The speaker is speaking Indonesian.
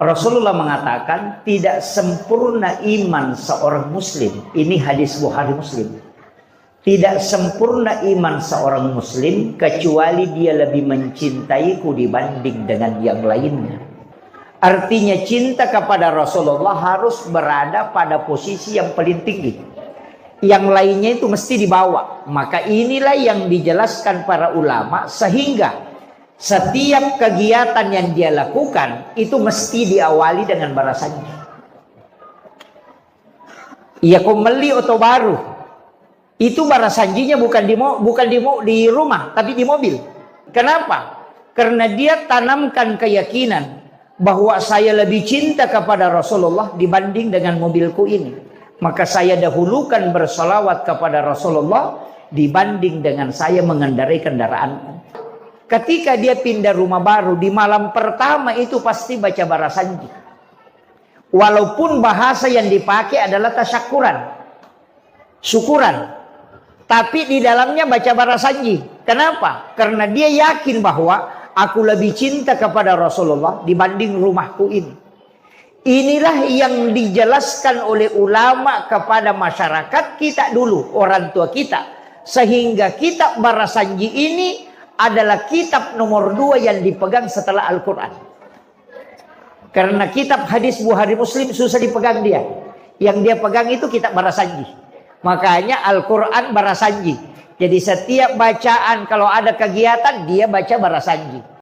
Rasulullah mengatakan tidak sempurna iman seorang muslim. Ini hadis Bukhari Muslim. Tidak sempurna iman seorang muslim kecuali dia lebih mencintaiku dibanding dengan yang lainnya. Artinya cinta kepada Rasulullah harus berada pada posisi yang paling tinggi. Yang lainnya itu mesti dibawa. Maka inilah yang dijelaskan para ulama, sehingga setiap kegiatan yang dia lakukan itu mesti diawali dengan barasanji. Ia kembali atau baru, itu barasanjinya bukan di rumah, tapi di mobil. Kenapa? Karena dia tanamkan keyakinan bahwa saya lebih cinta kepada Rasulullah dibanding dengan mobilku ini. Maka saya dahulukan bersolawat kepada Rasulullah dibanding dengan saya mengendarai kendaraan. Ketika dia pindah rumah baru, di malam pertama itu pasti baca barasanji. Walaupun bahasa yang dipakai adalah tasyakuran, syukuran, tapi di dalamnya baca barasanji. Kenapa? Karena dia yakin bahwa aku lebih cinta kepada Rasulullah dibanding rumahku ini. Inilah yang dijelaskan oleh ulama kepada masyarakat kita dulu, orang tua kita. Sehingga kitab barasanji ini adalah kitab nomor 2 yang dipegang setelah Al-Quran. Karena kitab hadis Bukhari Muslim susah dipegang dia. Yang dia pegang itu kitab barasanji. Makanya Al-Quran barasanji. Jadi setiap bacaan kalau ada kegiatan dia baca barasanji.